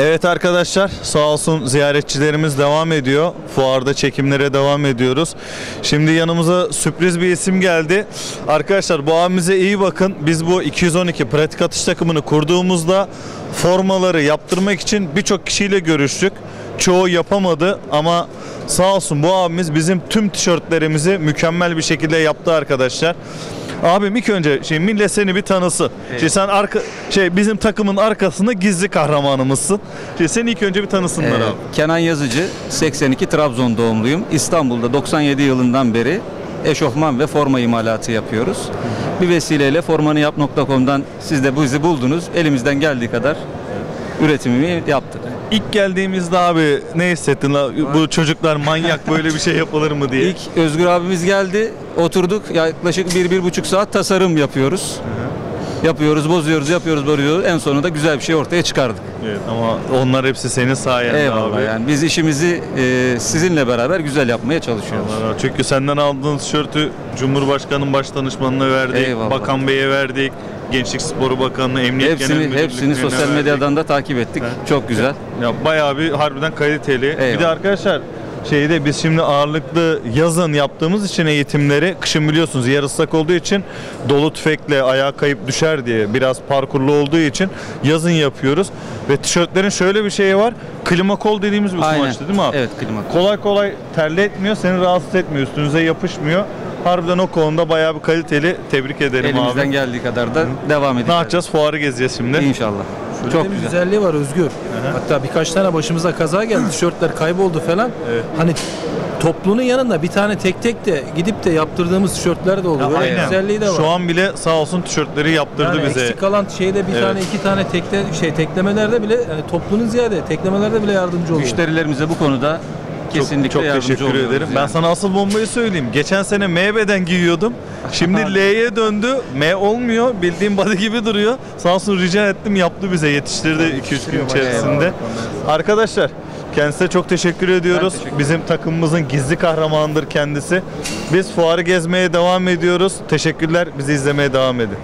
Evet arkadaşlar, sağ olsun ziyaretçilerimiz devam ediyor. Fuarda çekimlere devam ediyoruz. Şimdi yanımıza sürpriz bir isim geldi. Arkadaşlar bu abimize iyi bakın. Biz bu 212 pratik atış takımını kurduğumuzda formaları yaptırmak için birçok kişiyle görüştük. Çoğu yapamadı ama sağ olsun bu abimiz bizim tüm tişörtlerimizi mükemmel bir şekilde yaptı arkadaşlar. Abim ilk önce millet seni bir tanısın. Evet. Sen bizim takımın arkasında gizli kahramanımızsın. Seni ilk önce bir tanısınlar abi. Kenan Yazıcı, 82 Trabzon doğumluyum. İstanbul'da 97 yılından beri eşofman ve forma imalatı yapıyoruz. Bir vesileyle formanıyap.com'dan siz de bizi buldunuz. Elimizden geldiği kadar üretimimi yaptık. İlk geldiğimizde abi ne hissettin la? Bu çocuklar manyak, böyle bir şey yapılır mı diye. İlk Özgür abimiz geldi, oturduk yaklaşık 1-1,5 saat tasarım yapıyoruz. Yapıyoruz, bozuyoruz, en sonunda güzel bir şey ortaya çıkardık. Evet, ama onlar hepsi senin sayende Eyvallah abi. yani biz işimizi sizinle beraber güzel yapmaya çalışıyoruz. Allah Allah. Çünkü senden aldığın tişörtü Cumhurbaşkanı'nın baş danışmanına verdik, Eyvallah. Bakan Bey'e verdik, Gençlik Sporu Bakanı'na, Emniyet Genel Müdürlüğü'ne Hepsini sosyal verdik. medyadan da takip ettik. Çok güzel. Ya bayağı bir harbiden kaliteli. Eyvallah. Bir de arkadaşlar biz şimdi ağırlıklı yazın yaptığımız için eğitimleri, kışın biliyorsunuz yer ıslak olduğu için dolu tüfekle ayağa kayıp düşer diye biraz parkurlu olduğu için yazın yapıyoruz. Ve tişörtlerin şöyle bir şeyi var. Klima kol dediğimiz bir kumaştı değil mi abi? Evet, klima kol. Kolay kolay terletmiyor, seni rahatsız etmiyor, üstünüze yapışmıyor. Harbiden o konuda bayağı bir kaliteli. Tebrik ederim abi. Elimizden geldiği kadar da devam edeceğiz. Ne yapacağız? Fuarı gezeceğiz şimdi. İnşallah. Şöyle Çok bir güzel. güzelliği var Özgür. Hatta birkaç tane başımıza kaza geldi. Tişörtler kayboldu falan. Evet. Hani toplunun yanında bir tane tek tek de gidip de yaptırdığımız tişörtler de oluyor. Böyle güzelliği de var. Şu an bile sağ olsun tişörtleri yaptırdı yani bize. eksik kalan şeyde bir Evet. tane iki tane teklemelerde bile yani toplunun ziyade teklemelerde bile yardımcı oluyor. Müşterilerimize bu konuda kesinlikle çok yardımcı teşekkür oluyoruz ederim. Ben yani. sana asıl bombayı söyleyeyim. Geçen sene M beden giyiyordum. Şimdi L'ye döndü. M olmuyor. Bildiğim body gibi duruyor. Sağ olsun rica ettim. Yaptı bize. Yetiştirdi 2-3 gün içerisinde. Arkadaşlar kendisine çok teşekkür ediyoruz. Bizim takımımızın gizli kahramanıdır kendisi. Biz fuarı gezmeye devam ediyoruz. Teşekkürler. Bizi izlemeye devam edin.